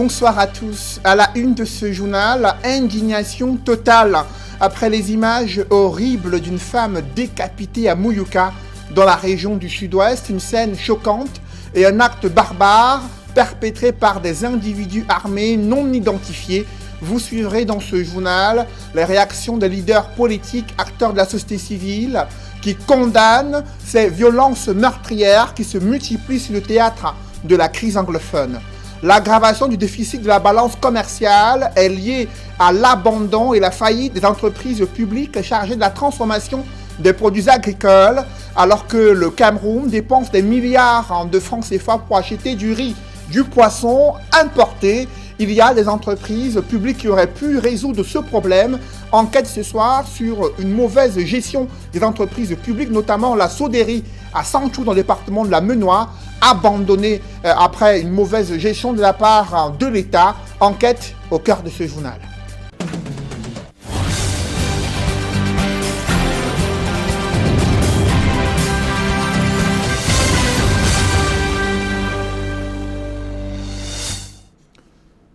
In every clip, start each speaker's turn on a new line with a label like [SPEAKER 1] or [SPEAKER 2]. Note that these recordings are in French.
[SPEAKER 1] Bonsoir à tous. À la une de ce journal, indignation totale après les images horribles d'une femme décapitée à Muyuka dans la région du sud-ouest. Une scène choquante et un acte barbare perpétré par des individus armés non identifiés. Vous suivrez dans ce journal les réactions des leaders politiques, acteurs de la société civile, qui condamnent ces violences meurtrières qui se multiplient sur le théâtre de la crise anglophone. L'aggravation du déficit de la balance commerciale est liée à l'abandon et la faillite des entreprises publiques chargées de la transformation des produits agricoles, alors que le Cameroun dépense des milliards de francs CFA pour acheter du riz, du poisson importé. Il y a des entreprises publiques qui auraient pu résoudre ce problème. Enquête ce soir sur une mauvaise gestion des entreprises publiques, notamment la Soderie à Sanchou dans le département de la Menoie, abandonnée après une mauvaise gestion de la part de l'État. Enquête au cœur de ce journal.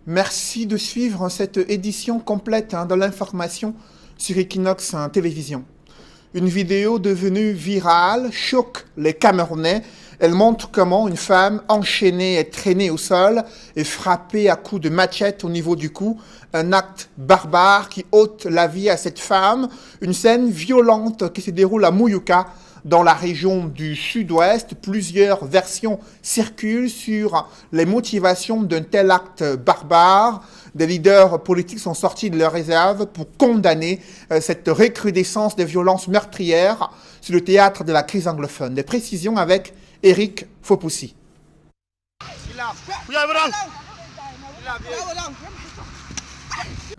[SPEAKER 1] Merci de suivre cette édition complète de l'information sur Equinox Télévision. Une vidéo devenue virale choque les Camerounais. Elle montre comment une femme enchaînée est traînée au sol et frappée à coups de machette au niveau du cou. Un acte barbare qui ôte la vie à cette femme. Une scène violente qui se déroule à Muyuka, dans la région du sud-ouest. Plusieurs versions circulent sur les motivations d'un tel acte barbare. Des leaders politiques sont sortis de leur réserve pour condamner cette recrudescence des violences meurtrières sur le théâtre de la crise anglophone. Des précisions avec Eric Fopoussi.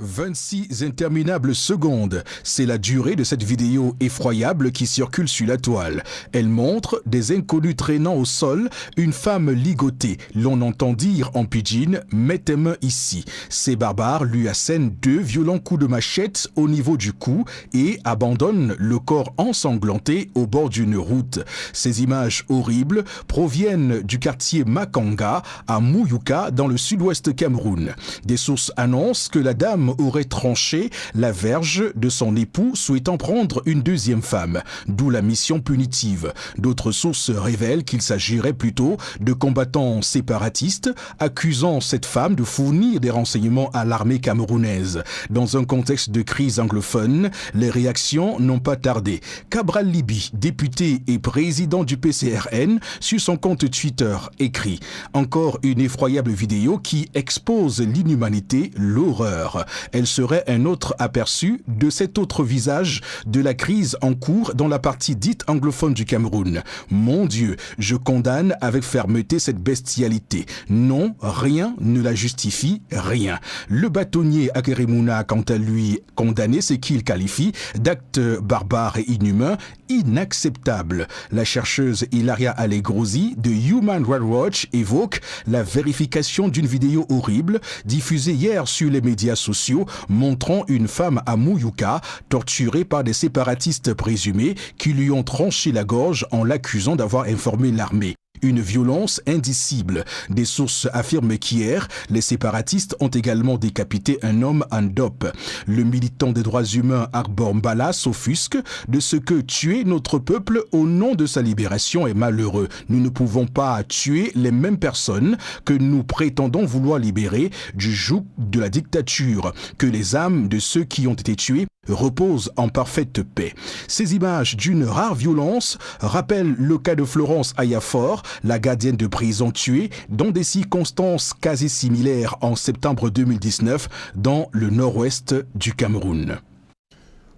[SPEAKER 2] 26 interminables secondes, c'est la durée de cette vidéo effroyable qui circule sur la toile. Elle montre des inconnus traînant au sol une femme ligotée. L'on entend dire en pidgin « Mets tes mains ici ». Ces barbares lui assènent 2 violents coups de machette au niveau du cou et abandonnent le corps ensanglanté au bord d'une route. Ces images horribles proviennent du quartier Makanga à Muyuka dans le sud-ouest Cameroun. Des sources annoncent que la dame aurait tranché la verge de son époux souhaitant prendre une deuxième femme, d'où la mission punitive. D'autres sources révèlent qu'il s'agirait plutôt de combattants séparatistes accusant cette femme de fournir des renseignements à l'armée camerounaise. Dans un contexte de crise anglophone, les réactions n'ont pas tardé. Cabral Libi, député et président du PCRN, sur son compte Twitter, écrit « Encore une effroyable vidéo qui expose l'inhumanité, l'horreur. Elle serait un autre aperçu de cet autre visage de la crise en cours dans la partie dite anglophone du Cameroun. Mon Dieu, je condamne avec fermeté cette bestialité. Non, rien ne la justifie, rien. Le bâtonnier Akeremouna, quant à lui, condamné ce qu'il qualifie d'acte barbare et inhumain, inacceptable. La chercheuse Hilaria Allegrosi de Human Rights Watch évoque la vérification d'une vidéo horrible diffusée hier sur les médias sociaux montrant une femme à Muyuka torturée par des séparatistes présumés qui lui ont tranché la gorge en l'accusant d'avoir informé l'armée. Une violence indicible. Des sources affirment qu'hier, les séparatistes ont également décapité un homme en dope. Le militant des droits humains Arbor Mbala s'offusque de ce que tuer notre peuple au nom de sa libération est malheureux. Nous ne pouvons pas tuer les mêmes personnes que nous prétendons vouloir libérer du joug de la dictature. Que les âmes de ceux qui ont été tués reposent en parfaite paix. Ces images d'une rare violence rappellent le cas de Florence Ayafor, la gardienne de prison tuée, dans des circonstances quasi similaires en septembre 2019 dans le nord-ouest du Cameroun.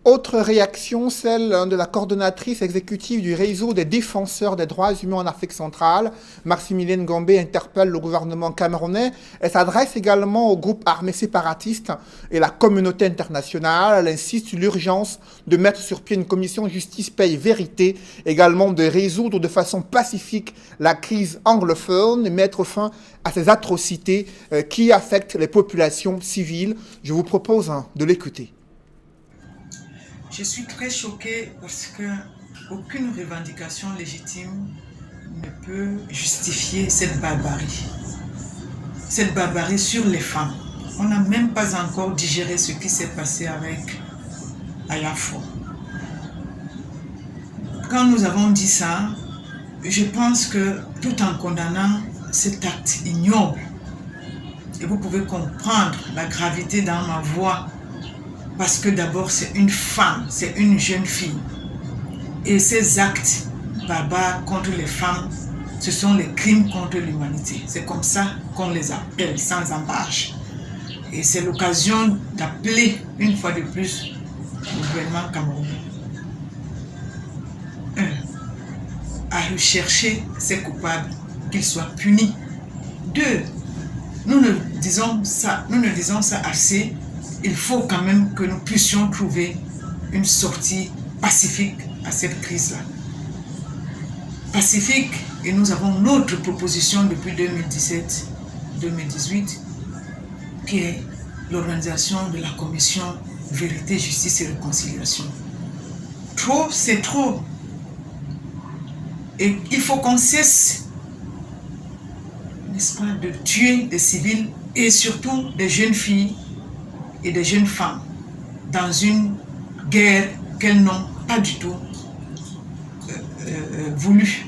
[SPEAKER 1] Autre réaction, celle de la coordonnatrice exécutive du réseau des défenseurs des droits humains en Afrique centrale. Maximilienne Gambé interpelle le gouvernement camerounais. Elle s'adresse également aux groupes armés séparatistes et la communauté internationale. Elle insiste sur l'urgence de mettre sur pied une commission justice, paix et vérité, également de résoudre de façon pacifique la crise anglophone et mettre fin à ces atrocités qui affectent les populations civiles. Je vous propose de l'écouter.
[SPEAKER 3] Je suis très choquée parce que aucune revendication légitime ne peut justifier cette barbarie. cette barbarie sur les femmes. On n'a même pas encore digéré ce qui s'est passé avec Ayafo. Quand nous avons dit ça, je pense que tout en condamnant cet acte ignoble, et vous pouvez comprendre la gravité dans ma voix, parce que d'abord c'est une femme, c'est une jeune fille. Et ces actes barbares contre les femmes, ce sont les crimes contre l'humanité. C'est comme ça qu'on les appelle, sans embâche. Et c'est l'occasion d'appeler une fois de plus le gouvernement camerounais à rechercher ces coupables, qu'ils soient punis. 2, nous ne disons ça assez. Il faut quand même que nous puissions trouver une sortie pacifique à cette crise-là. Pacifique, et nous avons notre proposition depuis 2017-2018, qui est l'organisation de la commission Vérité, Justice et Réconciliation. Trop, c'est trop. Et il faut qu'on cesse, n'est-ce pas, de tuer des civils et surtout des jeunes filles et des jeunes femmes dans une guerre qu'elles n'ont pas du tout voulu.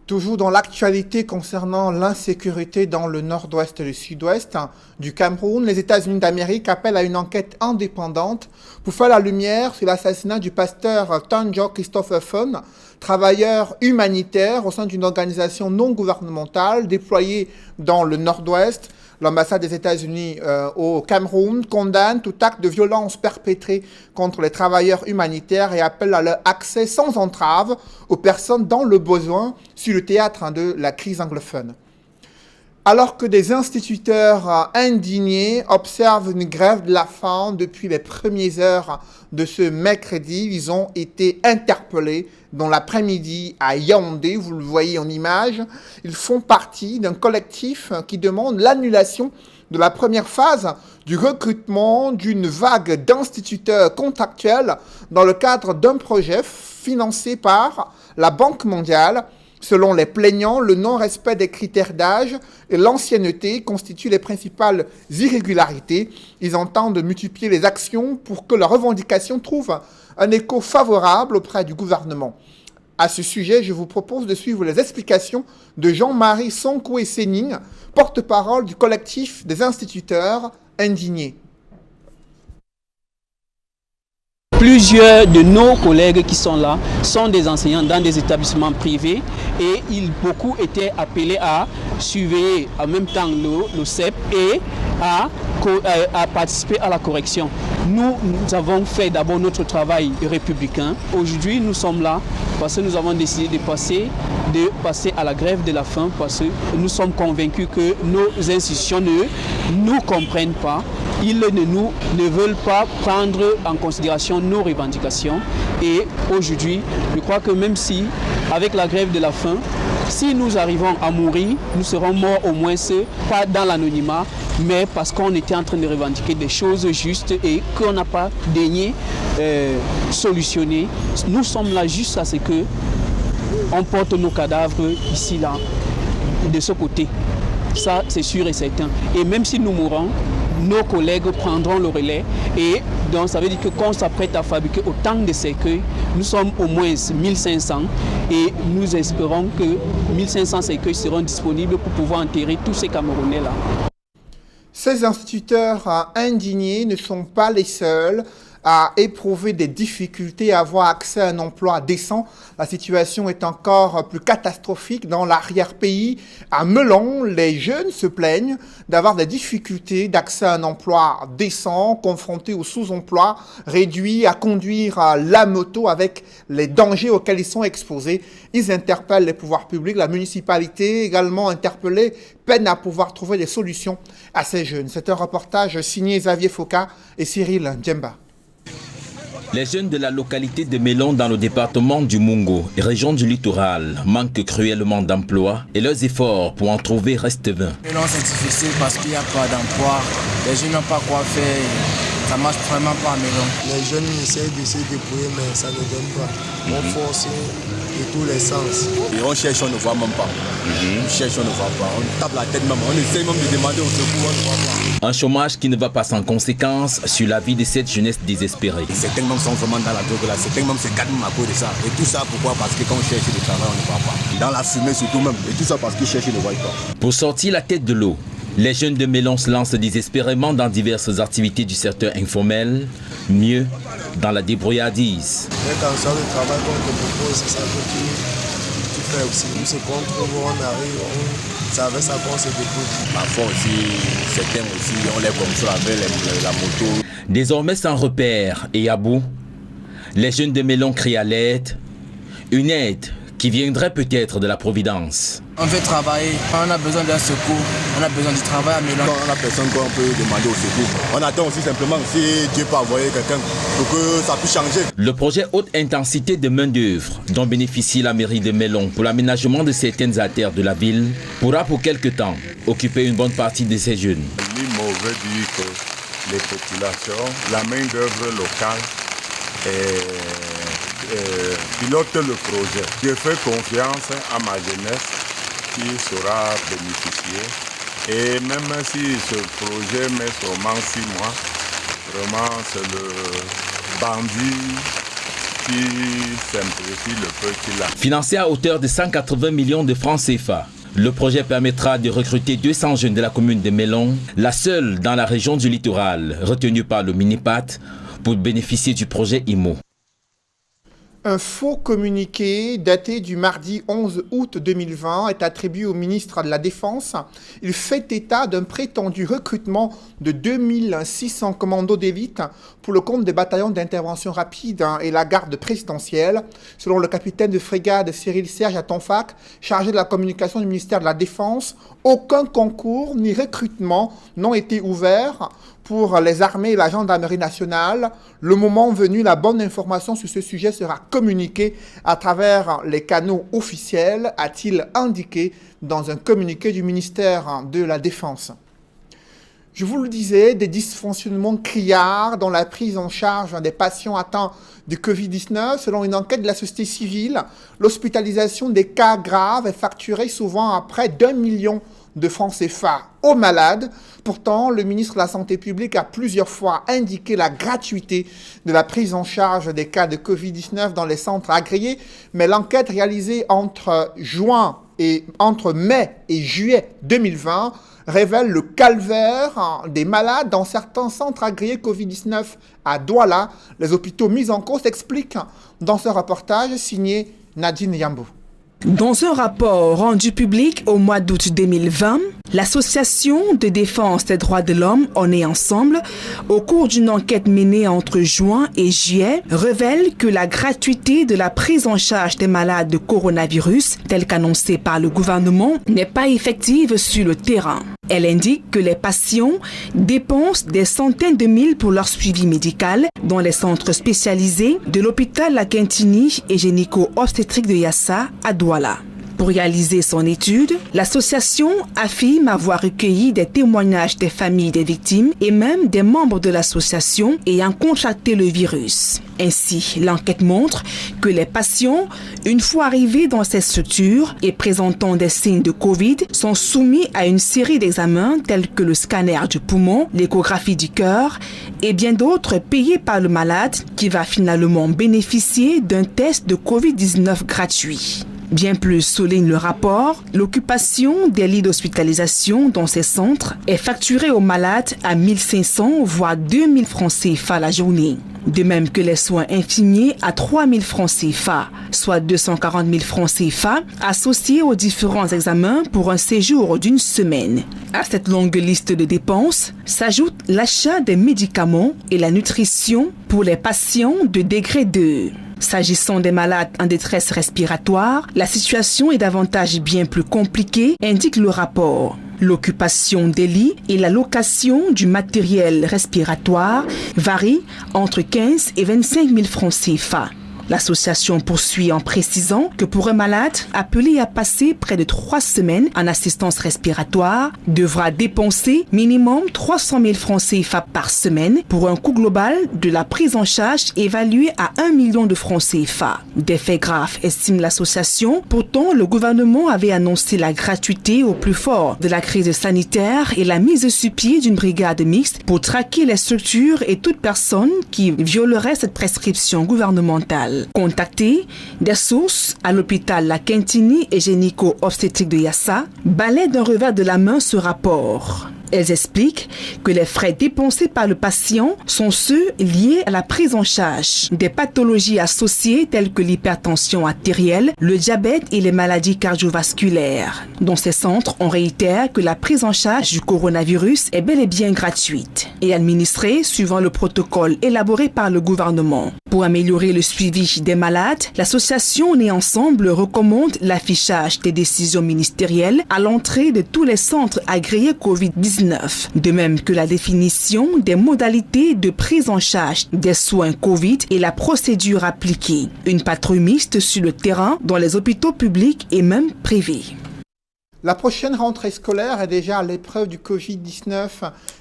[SPEAKER 1] Toujours dans l'actualité concernant l'insécurité dans le nord-ouest et le sud-ouest du Cameroun, les États-Unis d'Amérique appellent à une enquête indépendante pour faire la lumière sur l'assassinat du pasteur Tanjo Christopherson, travailleur humanitaire au sein d'une organisation non gouvernementale déployée dans le nord-ouest. L'ambassade des États-Unis au Cameroun condamne tout acte de violence perpétré contre les travailleurs humanitaires et appelle à leur accès sans entrave aux personnes dans le besoin sur le théâtre de la crise anglophone. Alors que des instituteurs indignés observent une grève de la faim depuis les premières heures de ce mercredi, ils ont été interpellés dans l'après-midi à Yaoundé, vous le voyez en image. Ils font partie d'un collectif qui demande l'annulation de la première phase du recrutement d'une vague d'instituteurs contractuels dans le cadre d'un projet financé par la Banque mondiale. Selon les plaignants, le non-respect des critères d'âge et l'ancienneté constituent les principales irrégularités. Ils entendent multiplier les actions pour que leurs revendications trouvent un écho favorable auprès du gouvernement. À ce sujet, je vous propose de suivre les explications de Jean-Marie Sonkoué-Séning, porte-parole du collectif des instituteurs indignés.
[SPEAKER 4] Plusieurs de nos collègues qui sont là sont des enseignants dans des établissements privés et beaucoup étaient appelés à surveiller en même temps le CEP et à participer à la correction. Nous avons fait d'abord notre travail républicain. Aujourd'hui, nous sommes là parce que nous avons décidé de passer à la grève de la faim parce que nous sommes convaincus que nos institutions ne nous comprennent pas. Ils ne veulent pas prendre en considération nos revendications. Et aujourd'hui, je crois que même si, avec la grève de la faim, si nous arrivons à mourir, nous serons morts au moins pas dans l'anonymat, mais parce qu'on était en train de revendiquer des choses justes et qu'on n'a pas daigné solutionner. Nous sommes là juste à ce que on porte nos cadavres ici, là, de ce côté. Ça, c'est sûr et certain. Et même si nous mourons, nos collègues prendront le relais et donc ça veut dire que quand on s'apprête à fabriquer autant de cercueils, nous sommes au moins 1500 et nous espérons que 1500 cercueils seront disponibles pour pouvoir enterrer tous ces Camerounais-là.
[SPEAKER 1] Ces instituteurs indignés ne sont pas les seuls à éprouver des difficultés à avoir accès à un emploi décent. La situation est encore plus catastrophique dans l'arrière-pays. À Melon, les jeunes se plaignent d'avoir des difficultés d'accès à un emploi décent, confrontés au sous-emploi, réduits à conduire la moto avec les dangers auxquels ils sont exposés. Ils interpellent les pouvoirs publics, la municipalité également interpellée, peine à pouvoir trouver des solutions à ces jeunes. C'est un reportage signé Xavier Foka et Cyril Djemba.
[SPEAKER 5] Les jeunes de la localité de Melon dans le département du Mungo, région du littoral, manquent cruellement d'emplois et leurs efforts pour en trouver restent vains.
[SPEAKER 6] Melon, c'est difficile parce qu'il n'y a pas d'emploi, les jeunes n'ont pas quoi faire, ça ne marche vraiment pas à Melon.
[SPEAKER 7] Les jeunes essaient de se débrouiller mais ça ne donne pas. On force
[SPEAKER 6] de tous les sens. Et on cherche, on ne voit même pas. On cherche, on ne voit pas. On tape la tête même. On essaie même de demander au secours, on ne voit pas.
[SPEAKER 5] Un chômage qui ne va pas sans conséquence sur la vie de cette jeunesse désespérée.
[SPEAKER 6] Certains même sont vraiment dans la drogue là. Certains même se gagnent à cause de ça. Et tout ça pourquoi? Parce que quand on cherche le travail, on ne voit pas. Dans la fumée surtout même. Et tout ça parce qu'ils cherchent, ils ne voient pas.
[SPEAKER 5] Pour sortir la tête de l'eau, les jeunes de Mélon se lancent désespérément dans diverses activités du secteur informel, mieux dans la débrouillardise.
[SPEAKER 6] Mais quand ça, le travail qu'on te propose, c'est ça que tu fais aussi. Nous, ce qu'on trouve, on arrive, c'est avec ça qu'on se débrouille. Parfois aussi, certains aussi, on les comme ça avec la moto.
[SPEAKER 5] Désormais sans repère et à bout, les jeunes de Mélon crient à l'aide, une aide qui viendrait peut-être de la Providence.
[SPEAKER 6] On veut travailler, on a besoin d'un secours, on a besoin du travail à Mélon. On a personne qu'on peut demander au secours. On attend aussi simplement si Dieu peut envoyer quelqu'un pour que ça puisse changer.
[SPEAKER 5] Le projet haute intensité de main-d'œuvre dont bénéficie la mairie de Mélon pour l'aménagement de certaines artères de la ville pourra pour quelque temps occuper une bonne partie de ces jeunes.
[SPEAKER 7] L'IMO veut dire que les populations, la main-d'œuvre locale pilote le projet. Je fais confiance à ma jeunesse qui saura bénéficier. Et même si ce projet met seulement 6 mois, vraiment c'est le bandit qui simplifie le peu qu'il a.
[SPEAKER 5] Financé à hauteur de 180 millions de francs CFA, le projet permettra de recruter 200 jeunes de la commune de Mélon, la seule dans la région du littoral, retenue par le Minipat, pour bénéficier du projet IMO.
[SPEAKER 1] Un faux communiqué daté du mardi 11 août 2020 est attribué au ministre de la Défense. Il fait état d'un prétendu recrutement de 2600 commandos d'élite pour le compte des bataillons d'intervention rapide et la garde présidentielle. Selon le capitaine de frégate Cyril Serge Atonfac, chargé de la communication du ministère de la Défense, aucun concours ni recrutement n'ont été ouverts pour les armées et la gendarmerie nationale. Le moment venu, la bonne information sur ce sujet sera communiquée à travers les canaux officiels, a-t-il indiqué dans un communiqué du ministère de la Défense. Je vous le disais, des dysfonctionnements criards dans la prise en charge des patients atteints de Covid-19. Selon une enquête de la société civile, l'hospitalisation des cas graves est facturée souvent à près d'1 million de francs CFA aux malades. Pourtant, le ministre de la Santé publique a plusieurs fois indiqué la gratuité de la prise en charge des cas de Covid-19 dans les centres agréés, mais l'enquête réalisée entre mai et juillet 2020 révèle le calvaire des malades dans certains centres agréés Covid-19 à Douala. Les hôpitaux mis en cause s'expliquent dans ce reportage signé Nadine Yambou.
[SPEAKER 8] Dans un rapport rendu public au mois d'août 2020, l'Association de défense des droits de l'homme, On est ensemble, au cours d'une enquête menée entre juin et juillet, révèle que la gratuité de la prise en charge des malades de coronavirus, telle qu'annoncée par le gouvernement, n'est pas effective sur le terrain. Elle indique que les patients dépensent des centaines de mille pour leur suivi médical dans les centres spécialisés de l'hôpital La Quintini et gynéco-obstétrique de Yassa à Douala. Pour réaliser son étude, l'association affirme avoir recueilli des témoignages des familles des victimes et même des membres de l'association ayant contracté le virus. Ainsi, l'enquête montre que les patients, une fois arrivés dans ces structures et présentant des signes de Covid, sont soumis à une série d'examens tels que le scanner du poumon, l'échographie du cœur et bien d'autres payés par le malade qui va finalement bénéficier d'un test de Covid-19 gratuit. Bien plus, souligne le rapport, l'occupation des lits d'hospitalisation dans ces centres est facturée aux malades à 1500 voire 2000 francs CFA la journée. De même que les soins infirmiers à 3000 francs CFA, soit 240 000 francs CFA, associés aux différents examens pour un séjour d'une semaine. À cette longue liste de dépenses s'ajoute l'achat des médicaments et la nutrition pour les patients de degré 2. S'agissant des malades en détresse respiratoire, la situation est davantage bien plus compliquée, indique le rapport. L'occupation des lits et la location du matériel respiratoire varient entre 15 et 25 000 francs CFA. L'association poursuit en précisant que pour un malade appelé à passer près de 3 semaines en assistance respiratoire, devra dépenser minimum 300 000 francs CFA par semaine pour un coût global de la prise en charge évalué à 1 million de francs CFA. Des faits graves, estime l'association. Pourtant, le gouvernement avait annoncé la gratuité au plus fort de la crise sanitaire et la mise sur pied d'une brigade mixte pour traquer les structures et toute personne qui violerait cette prescription gouvernementale. Contactés, des sources à l'hôpital La Quintini et gynéco-obstétrique de Yassa balaient d'un revers de la main ce rapport. Elles expliquent que les frais dépensés par le patient sont ceux liés à la prise en charge des pathologies associées telles que l'hypertension artérielle, le diabète et les maladies cardiovasculaires. Dans ces centres, on réitère que la prise en charge du coronavirus est bel et bien gratuite et administrée suivant le protocole élaboré par le gouvernement. Pour améliorer le suivi des malades, l'association Né Ensemble recommande l'affichage des décisions ministérielles à l'entrée de tous les centres agréés Covid-19. De même que la définition des modalités de prise en charge des soins Covid et la procédure appliquée. Une patrouille mixte sur le terrain dans les hôpitaux publics et même privés.
[SPEAKER 1] La prochaine rentrée scolaire est déjà à l'épreuve du Covid-19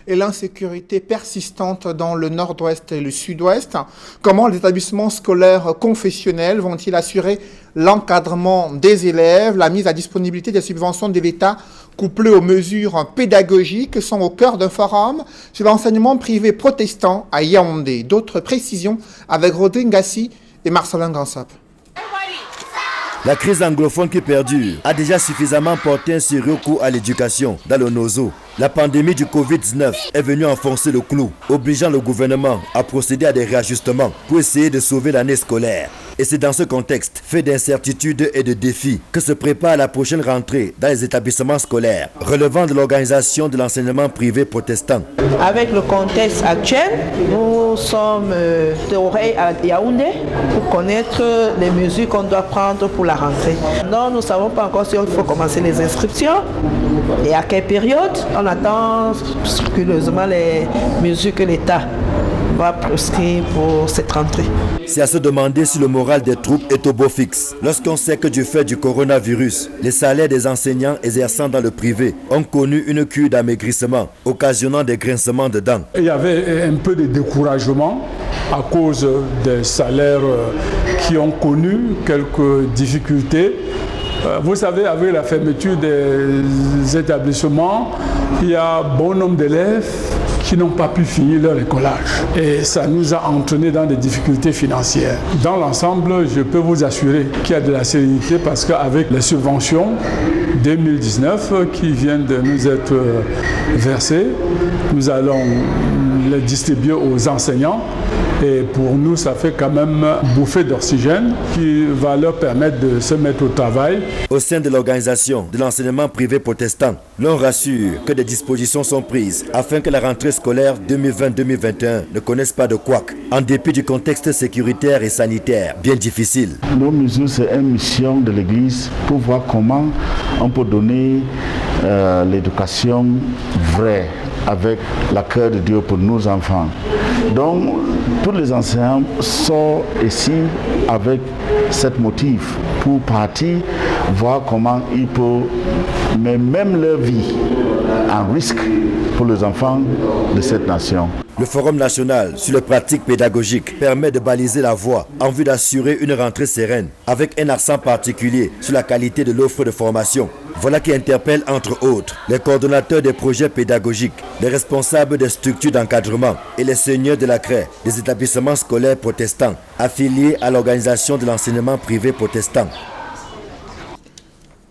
[SPEAKER 1] et l'insécurité persistante dans le nord-ouest et le sud-ouest. Comment les établissements scolaires confessionnels vont-ils assurer l'encadrement des élèves? La mise à disponibilité des subventions de l'État couplées aux mesures pédagogiques sont au cœur d'un forum sur l'enseignement privé protestant à Yaoundé. D'autres précisions avec Rodin Gassi et Marcelin Gansap.
[SPEAKER 9] La crise anglophone qui perdure a déjà suffisamment porté un sérieux coup à l'éducation dans le Nozo. La pandémie du Covid-19 est venue enfoncer le clou, obligeant le gouvernement à procéder à des réajustements pour essayer de sauver l'année scolaire. Et c'est dans ce contexte, fait d'incertitudes et de défis, que se prépare la prochaine rentrée dans les établissements scolaires, relevant de l'organisation de l'enseignement privé protestant.
[SPEAKER 10] Avec le contexte actuel, nous sommes d'oreilles à Yaoundé pour connaître les mesures qu'on doit prendre pour la rentrée. Non, nous ne savons pas encore si il faut commencer les inscriptions et à quelle période. On attend scrupuleusement les mesures que l'État va prescrire pour cette rentrée.
[SPEAKER 9] C'est à se demander si le moral des troupes est au beau fixe. Lorsqu'on sait que du fait du coronavirus, les salaires des enseignants exerçant dans le privé ont connu une cure d'amaigrissement, occasionnant des grincements de dents.
[SPEAKER 11] Il y avait un peu de découragement à cause des salaires qui ont connu quelques difficultés. Vous savez, avec la fermeture des établissements, il y a bon nombre d'élèves qui n'ont pas pu finir leur écolage. Et ça nous a entraîné dans des difficultés financières. Dans l'ensemble, je peux vous assurer qu'il y a de la sérénité parce qu'avec les subventions 2019 qui viennent de nous être versées, nous allons les distribuer aux enseignants. Et pour nous, ça fait quand même une bouffée d'oxygène qui va leur permettre de se mettre au travail.
[SPEAKER 9] Au sein de l'organisation de l'enseignement privé protestant, l'on rassure que des dispositions sont prises afin que la rentrée scolaire 2020-2021 ne connaisse pas de couac, en dépit du contexte sécuritaire et sanitaire bien difficile.
[SPEAKER 12] Nos mesures, c'est une mission de l'Église pour voir comment on peut donner l'éducation vraie avec la cœur de Dieu pour nos enfants. Donc, tous les enseignants sont ici avec cette motif pour partir, voir comment ils peuvent mettre même leur vie en risque pour les enfants de cette nation.
[SPEAKER 9] Le Forum national sur les pratiques pédagogiques permet de baliser la voie en vue d'assurer une rentrée sereine, avec un accent particulier sur la qualité de l'offre de formation. Voilà qui interpelle entre autres les coordonnateurs des projets pédagogiques, les responsables des structures d'encadrement et les seigneurs de la craie des établissements scolaires protestants affiliés à l'organisation de l'enseignement privé protestant.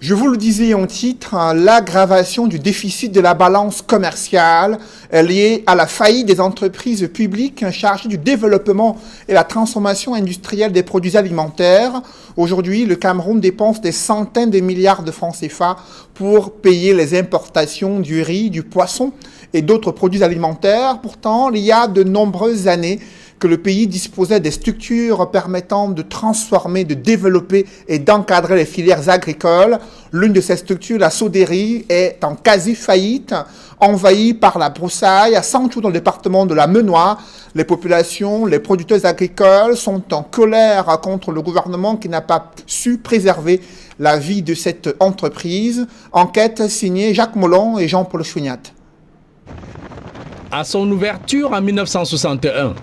[SPEAKER 1] Je vous le disais en titre, l'aggravation du déficit de la balance commerciale est liée à la faillite des entreprises publiques chargées du développement et la transformation industrielle des produits alimentaires. Aujourd'hui, le Cameroun dépense des centaines de milliards de francs CFA pour payer les importations du riz, du poisson et d'autres produits alimentaires. Pourtant, il y a de nombreuses années que le pays disposait des structures permettant de transformer, de développer et d'encadrer les filières agricoles. L'une de ces structures, la Soderie, est en quasi-faillite, envahie par la broussaille. À Santhiou, dans le département de la Menoie, les populations, les producteurs agricoles sont en colère contre le gouvernement qui n'a pas su préserver la vie de cette entreprise. Enquête signée Jacques Molon et Jean-Paul Chouignat.
[SPEAKER 13] À son ouverture en 1961,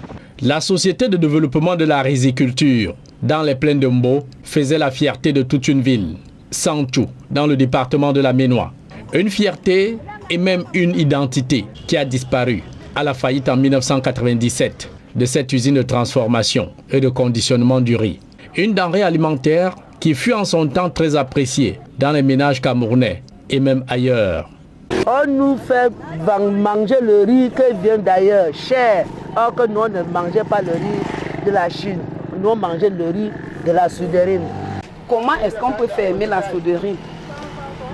[SPEAKER 13] la Société de développement de la riziculture dans les plaines de Mbo faisait la fierté de toute une ville, Santhiou, dans le département de la Menoie. Une fierté et même une identité qui a disparu à la faillite en 1997 de cette usine de transformation et de conditionnement du riz. Une denrée alimentaire qui fut en son temps très appréciée dans les ménages camerounais et même ailleurs.
[SPEAKER 10] On nous fait manger le riz qui vient d'ailleurs, cher, or que nous ne mangeons pas le riz de la Chine, nous mangeons le riz de la Soderie.
[SPEAKER 14] Comment est-ce qu'on peut fermer la Soderie?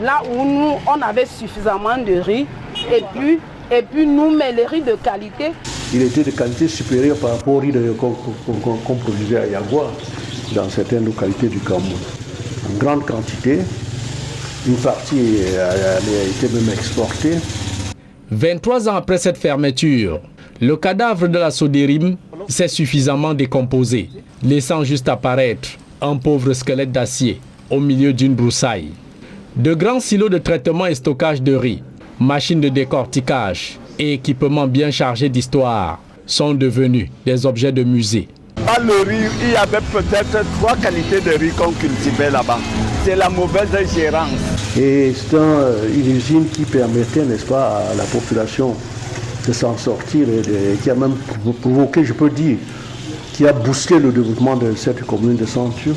[SPEAKER 14] Là où nous, on avait suffisamment de riz, et puis nous, mais le riz de qualité.
[SPEAKER 15] Il était de qualité supérieure par rapport au riz qu'on produisait à Yagua, dans certaines localités du Cameroun. En grande quantité. Une partie a été même exportée.
[SPEAKER 13] 23 ans après cette fermeture, le cadavre de la Soderim s'est suffisamment décomposé, laissant juste apparaître un pauvre squelette d'acier au milieu d'une broussaille. De grands silos de traitement et stockage de riz, machines de décortiquage et équipements bien chargés d'histoire sont devenus des objets de musée.
[SPEAKER 16] Dans le riz, il y avait peut-être 3 qualités de riz qu'on cultivait là-bas. C'est la mauvaise gérance.
[SPEAKER 15] Et c'est une usine qui permettait, n'est-ce pas, à la population de s'en sortir et qui a même provoqué, je peux dire, qui a boosté le développement de cette commune de Santhiou.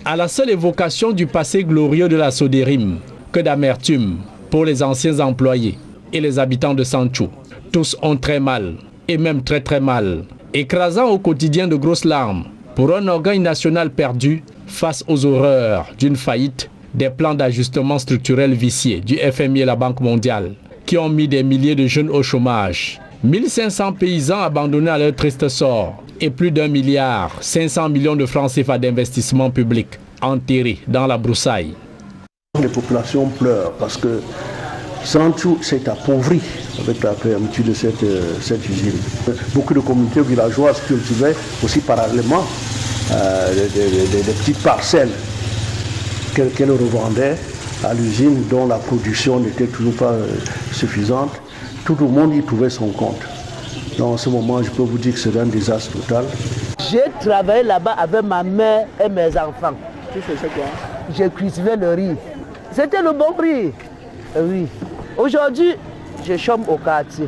[SPEAKER 13] À la seule évocation du passé glorieux de la Soderim, que d'amertume pour les anciens employés et les habitants de Santhiou. Tous ont très mal, et même très très mal, écrasant au quotidien de grosses larmes pour un organe national perdu face aux horreurs d'une faillite, des plans d'ajustement structurel viciés du FMI et la Banque mondiale qui ont mis des milliers de jeunes au chômage, 1500 paysans abandonnés à leur triste sort et plus d'1,5 milliard de francs CFA d'investissement public enterrés dans la broussaille.
[SPEAKER 15] Les populations pleurent parce que Santhiou s'est appauvri avec la fermeture de cette usine. Beaucoup de communautés villageoises cultivaient aussi parallèlement des petites parcelles qu'elles revendaient à l'usine dont la production n'était toujours pas suffisante. Tout le monde y trouvait son compte. Dans ce moment, je peux vous dire que c'est un désastre total.
[SPEAKER 10] J'ai travaillé là-bas avec ma mère et mes enfants.
[SPEAKER 16] Tu faisais quoi?
[SPEAKER 10] J'ai cultivé le riz. C'était le bon riz. Oui. Aujourd'hui, je chôme au quartier.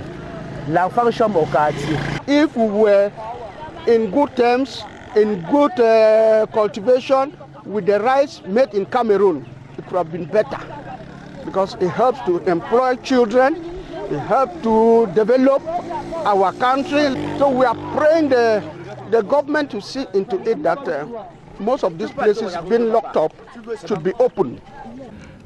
[SPEAKER 10] L'enfant chôme au quartier.
[SPEAKER 16] If we were in good terms, in good cultivation with the rice made in Cameroon, it would have been better because it helps to employ children, it helps to develop our country. So we are praying the government to see into it that most of these places being locked up should be opened.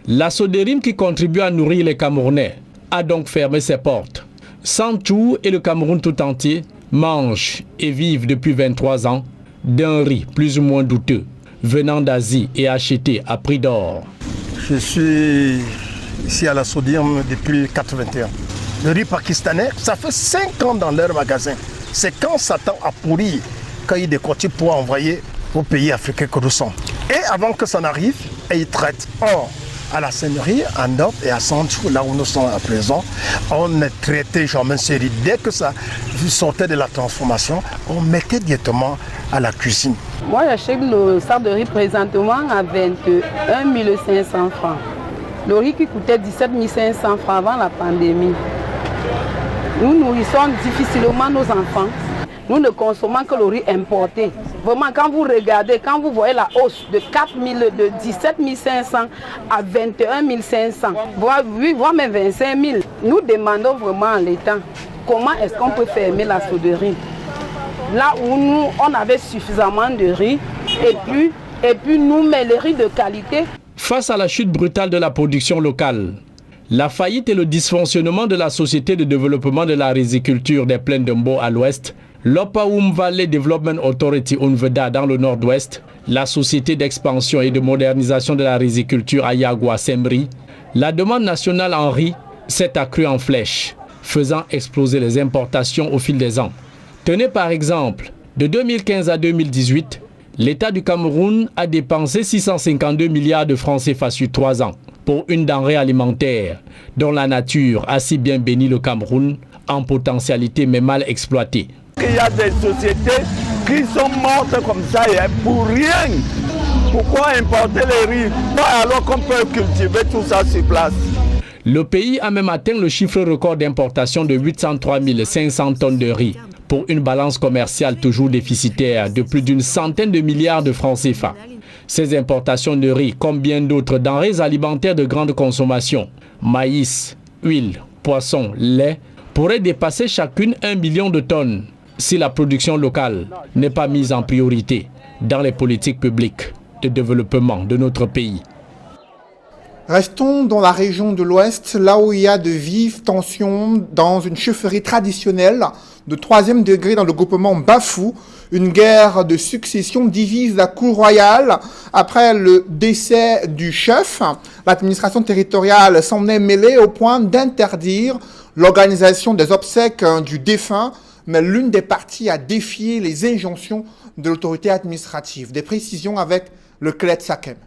[SPEAKER 13] La Soderim, qui contribue à nourrir les Camerounais, a donc fermé ses portes. Santhiou et le Cameroun tout entier mangent et vivent depuis 23 ans d'un riz plus ou moins douteux, venant d'Asie et acheté à prix d'or.
[SPEAKER 17] Je suis ici à la Soderim depuis 1981. Le riz pakistanais, ça fait 5 ans dans leur magasin. C'est quand ça tend à pourrir, quand il décortique pour envoyer aux pays africains que nous sommes. Et avant que ça n'arrive, ils traitent. Or, à la Seigneurie, à Nord et à Santhiou, là où nous sommes à présent, on est traité jamais série. Dès que ça sortait de la transformation, on mettait directement à la cuisine.
[SPEAKER 14] Moi, j'achète le sac de riz présentement à 21 500 francs. Le riz qui coûtait 17 500 francs avant la pandémie. Nous nourrissons difficilement nos enfants. Nous ne consommons que le riz importé. Vraiment, quand vous regardez, quand vous voyez la hausse de 17 500 à 21 500, voire même 25 000, nous demandons vraiment à l'État comment est-ce qu'on peut fermer la Soderie. Là où nous, on avait suffisamment de riz, et puis nous, mais le riz de qualité.
[SPEAKER 13] Face à la chute brutale de la production locale, la faillite et le dysfonctionnement de la Société de développement de la riziculture des plaines de Mbo à l'ouest, L'Opaum Valley Development Authority UNVEDA dans le nord-ouest, la société d'expansion et de modernisation de la riziculture à Yagua Semri, la demande nationale en riz s'est accrue en flèche, faisant exploser les importations au fil des ans. Tenez par exemple, de 2015 à 2018, l'État du Cameroun a dépensé 652 milliards de francs CFA sur 3 ans pour une denrée alimentaire dont la nature a si bien béni le Cameroun en potentialité mais mal exploitée.
[SPEAKER 18] Il y a des sociétés qui sont mortes comme ça pour rien. Pourquoi importer les riz alors qu'on peut cultiver tout ça sur place?
[SPEAKER 13] Le pays a même atteint le chiffre record d'importation de 803 500 tonnes de riz pour une balance commerciale toujours déficitaire de plus d'une centaine de milliards de francs CFA. Ces importations de riz, comme bien d'autres denrées alimentaires de grande consommation, maïs, huile, poisson, lait, pourraient dépasser chacune 1 million de tonnes si la production locale n'est pas mise en priorité dans les politiques publiques de développement de notre pays.
[SPEAKER 1] Restons dans la région de l'Ouest, là où il y a de vives tensions dans une chefferie traditionnelle de 3e degré dans le groupement Bafou. Une guerre de succession divise la cour royale. Après le décès du chef, l'administration territoriale s'en est mêlée au point d'interdire l'organisation des obsèques du défunt, mais l'une des parties a défié les injonctions de l'autorité administrative. Des précisions avec le Cled Sakem.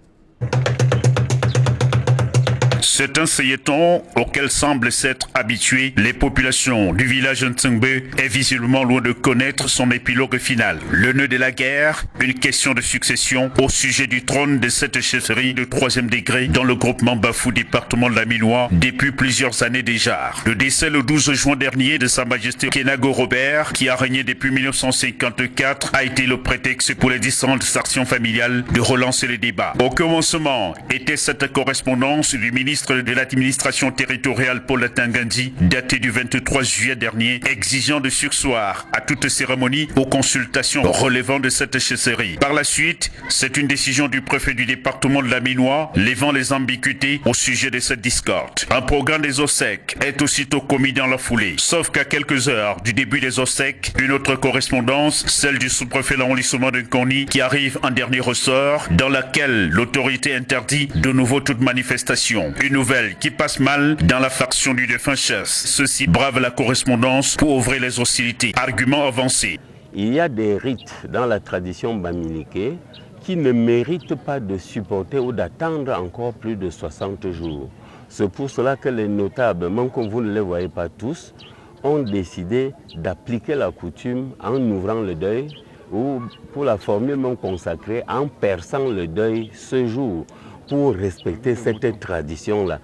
[SPEAKER 19] C'est un feuilleton auquel semblent s'être habituées les populations du village Ntsengbe est visiblement loin de connaître son épilogue final. Le nœud de la guerre, une question de succession au sujet du trône de cette chefferie de 3e degré dans le groupement Bafou, département de la Minois, depuis plusieurs années déjà. Le décès le 12 juin dernier de Sa Majesté Kenago Robert, qui a régné depuis 1954, a été le prétexte pour les différentes actions familiales de relancer les débats. Au commencement était cette correspondance du ministre de l'administration territoriale Paul Tangandi, daté du 23 juillet dernier, exigeant de surseoir à toute cérémonie aux consultations relevant de cette chefferie. Par la suite, c'est une décision du préfet du département de la Minois, levant les ambiguïtés au sujet de cette discorde. Un programme des obsèques est aussitôt commis dans la foulée, sauf qu'à quelques heures du début des obsèques, une autre correspondance, celle du sous-préfet l'arrondissement de Koni, qui arrive en dernier ressort, dans laquelle l'autorité interdit de nouveau toute manifestation. Une nouvelle qui passe mal dans la faction du défunt chef. Ceux-ci bravent la correspondance pour ouvrir les hostilités. Argument avancé.
[SPEAKER 20] Il y a des rites dans la tradition bamileke qui ne méritent pas de supporter ou d'attendre encore plus de 60 jours. C'est pour cela que les notables, même comme vous ne les voyez pas tous, ont décidé d'appliquer la coutume en ouvrant le deuil ou pour la formule même consacrée en perçant le deuil ce jour, pour respecter cette tradition-là.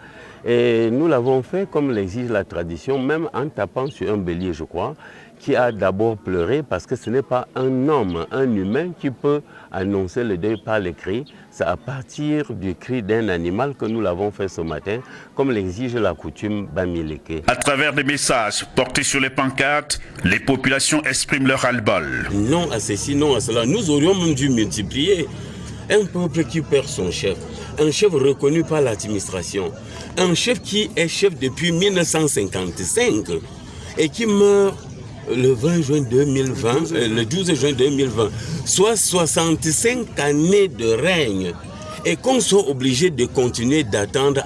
[SPEAKER 20] Et nous l'avons fait comme l'exige la tradition, même en tapant sur un bélier, je crois, qui a d'abord pleuré parce que ce n'est pas un homme, un humain qui peut annoncer le deuil par les cris. C'est à partir du cri d'un animal que nous l'avons fait ce matin, comme l'exige la coutume bamileke.
[SPEAKER 19] À travers des messages portés sur les pancartes, les populations expriment leur ras-le-bol.
[SPEAKER 20] Non à ceci, non à cela. Nous aurions même dû multiplier. Un peuple qui perd son chef, un chef reconnu par l'administration, un chef qui est chef depuis 1955 et qui meurt le 20 juin 2020, le 12 juin 2020, soit 65 années de règne. Et qu'on soit obligé de continuer d'attendre,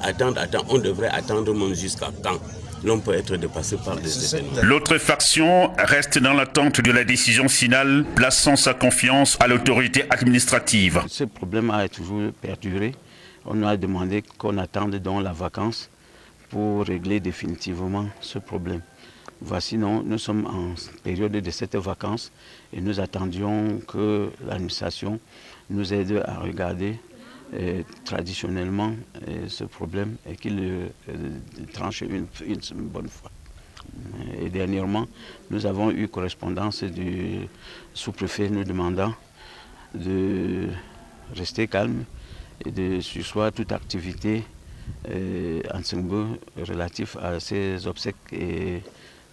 [SPEAKER 20] on devrait attendre même jusqu'à quand l'on peut être dépassé par des événements.
[SPEAKER 19] L'autre faction reste dans l'attente de la décision finale, plaçant sa confiance à l'autorité administrative.
[SPEAKER 21] Ce problème a toujours perduré. On nous a demandé qu'on attende donc la vacance pour régler définitivement ce problème. Voici, nous sommes en période de cette vacance et nous attendions que l'administration nous aide à regarder traditionnellement ce problème et qu'il tranche une bonne fois. Et dernièrement, nous avons eu correspondance du sous-préfet nous demandant de rester calme et de surseoir toute activité en Tsengbe relative à ces obsèques et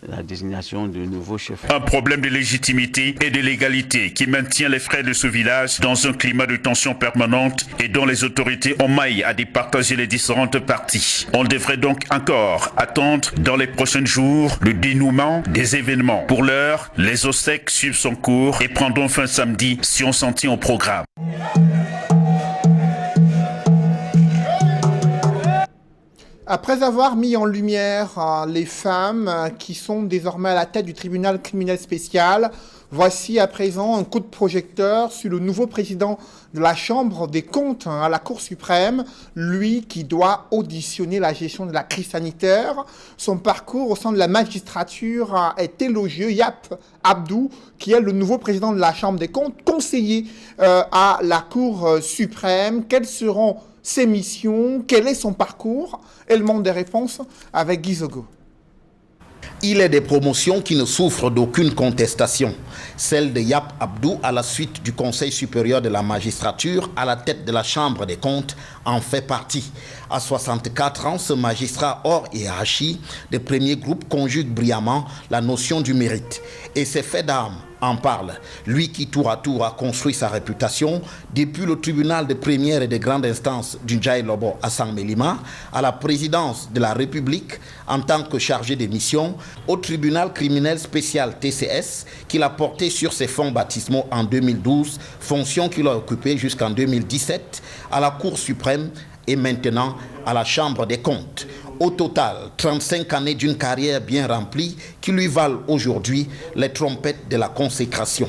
[SPEAKER 21] la désignation de nouveaux chefs.
[SPEAKER 19] Un problème de légitimité et de légalité qui maintient les frères de ce village dans un climat de tension permanente et dont les autorités ont maille à départager les différentes parties. On devrait donc encore attendre dans les prochains jours le dénouement des événements. Pour l'heure, les obsèques suivent son cours et prendront fin samedi si on s'en tient au programme.
[SPEAKER 1] Après avoir mis en lumière les femmes qui sont désormais à la tête du tribunal criminel spécial, voici à présent un coup de projecteur sur le nouveau président de la Chambre des comptes à la Cour suprême, lui qui doit auditionner la gestion de la crise sanitaire. Son parcours au sein de la magistrature est élogieux. Yap Abdou, qui est le nouveau président de la Chambre des comptes, conseiller à la Cour suprême. Quelles seront ses missions, quel est son parcours? Elle demande des réponses avec Guy Zogo.
[SPEAKER 2] Il est des promotions qui ne souffrent d'aucune contestation. Celle de Yap Abdou à la suite du Conseil supérieur de la magistrature à la tête de la Chambre des comptes en fait partie. À 64 ans, ce magistrat hors hiérarchie de premier groupe conjugue brillamment la notion du mérite. Et ses faits d'armes en parle. Lui qui tour à tour a construit sa réputation depuis le tribunal de première et de grande instance du Ndjaye Lobo à Sang-Mélima, à la présidence de la République en tant que chargé des missions, au tribunal criminel spécial TCS qu'il a porté sur ses fonds baptismaux en 2012, fonction qu'il a occupée jusqu'en 2017, à la Cour suprême et maintenant à la Chambre des comptes. Au total, 35 années d'une carrière bien remplie qui lui valent aujourd'hui les trompettes de la consécration.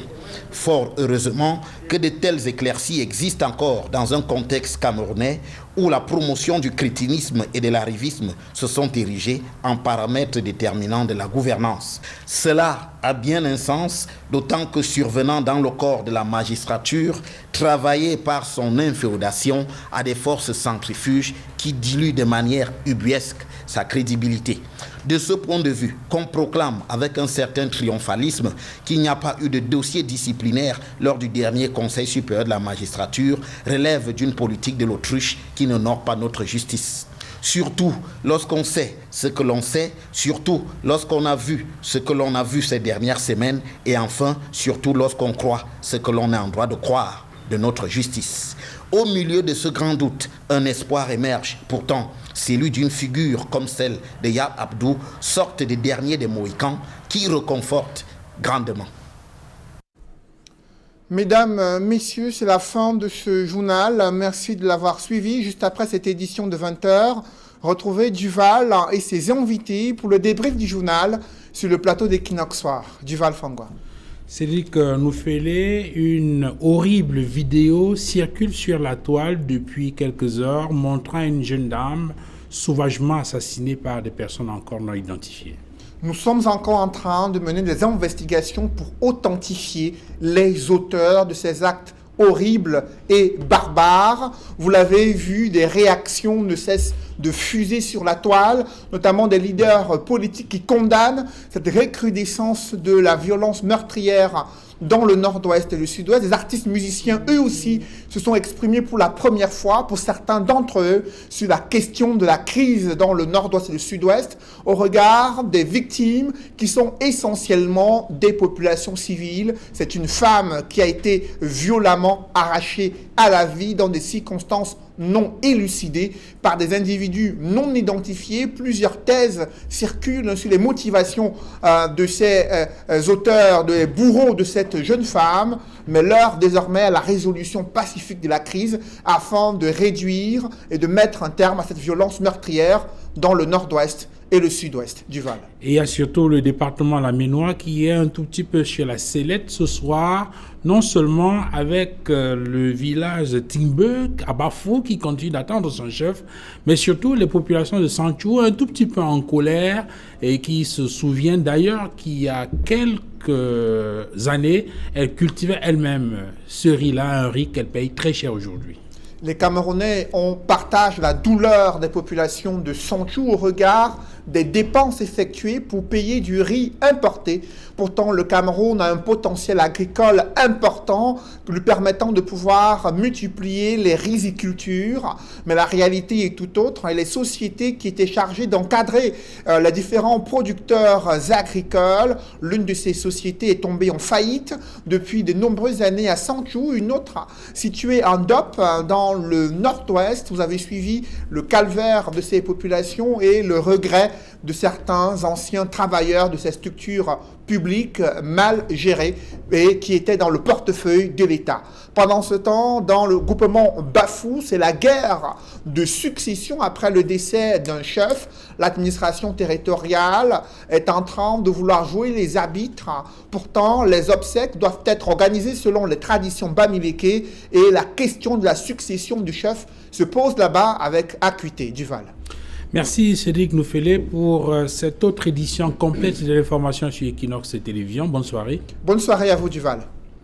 [SPEAKER 2] Fort heureusement que de telles éclaircies existent encore dans un contexte camerounais où la promotion du crétinisme et de l'arrivisme se sont érigés en paramètres déterminants de la gouvernance. Cela a bien un sens, d'autant que survenant dans le corps de la magistrature, travaillé par son inféodation à des forces centrifuges qui diluent de manière ubuesque sa crédibilité. De ce point de vue, qu'on proclame avec un certain triomphalisme qu'il n'y a pas eu de dossier disciplinaire lors du dernier Conseil supérieur de la magistrature relève d'une politique de l'autruche qui n'honore pas notre justice. Surtout lorsqu'on sait ce que l'on sait, surtout lorsqu'on a vu ce que l'on a vu ces dernières semaines et enfin, surtout lorsqu'on croit ce que l'on est en droit de croire de notre justice. Au milieu de ce grand doute, un espoir émerge. Pourtant, celui d'une figure comme celle de Yap Abdou, sorte des derniers des Mohicans, qui reconforte grandement.
[SPEAKER 1] Mesdames, messieurs, c'est la fin de ce journal. Merci de l'avoir suivi. Juste après cette édition de 20h, retrouvez Duval et ses invités pour le débrief du journal sur le plateau d'Equinox Soir. Duval Fangwa.
[SPEAKER 22] Cédric Noufélé, une horrible vidéo circule sur la toile depuis quelques heures montrant une jeune dame sauvagement assassinée par des personnes encore non identifiées.
[SPEAKER 1] Nous sommes encore en train de mener des investigations pour authentifier les auteurs de ces actes horribles et barbares. Vous l'avez vu, des réactions ne cessent de fuser sur la toile, notamment des leaders politiques qui condamnent cette recrudescence de la violence meurtrière dans le nord-ouest et le sud-ouest. Des artistes musiciens, eux aussi, se sont exprimés pour la première fois, pour certains d'entre eux, sur la question de la crise dans le nord-ouest et le sud-ouest, au regard des victimes qui sont essentiellement des populations civiles. C'est une femme qui a été violemment arrachée à la vie dans des circonstances non élucidées par des individus non identifiés. Plusieurs thèses circulent sur les motivations de ces auteurs, des bourreaux de cette jeune femme, mais l'heure désormais à la résolution pacifique de la crise afin de réduire et de mettre un terme à cette violence meurtrière dans le nord-ouest et le sud-ouest du Val.
[SPEAKER 22] Et il y a surtout le département laménois qui est un tout petit peu sur la sellette ce soir, non seulement avec le village de Timbe à Bafou qui continue d'attendre son chef, mais surtout les populations de Sanchou un tout petit peu en colère et qui se souviennent d'ailleurs qu'il y a quelques années, elles cultivaient elles-mêmes ce riz-là, un riz qu'elles payent très cher aujourd'hui.
[SPEAKER 1] Les Camerounais partagent la douleur des populations de Sanchou au regard des dépenses effectuées pour payer du riz importé. Pourtant, le Cameroun a un potentiel agricole important lui permettant de pouvoir multiplier les rizicultures. Mais la réalité est tout autre. Et les sociétés qui étaient chargées d'encadrer les différents producteurs agricoles, l'une de ces sociétés est tombée en faillite depuis de nombreuses années à Santhiou, une autre située en Dop, dans le nord-ouest. Vous avez suivi le calvaire de ces populations et le regret de certains anciens travailleurs de ces structures publiques mal gérées et qui étaient dans le portefeuille de l'État. Pendant ce temps, dans le groupement Bafou, c'est la guerre de succession après le décès d'un chef. L'administration territoriale est en train de vouloir jouer les arbitres. Pourtant, les obsèques doivent être organisées selon les traditions bamileke et la question de la succession du chef se pose là-bas avec acuité. Duval.
[SPEAKER 22] Merci Cédric Noufélé pour cette autre édition complète de l'information sur Equinox Télévision. Bonne soirée.
[SPEAKER 1] Bonne soirée à vous Duval.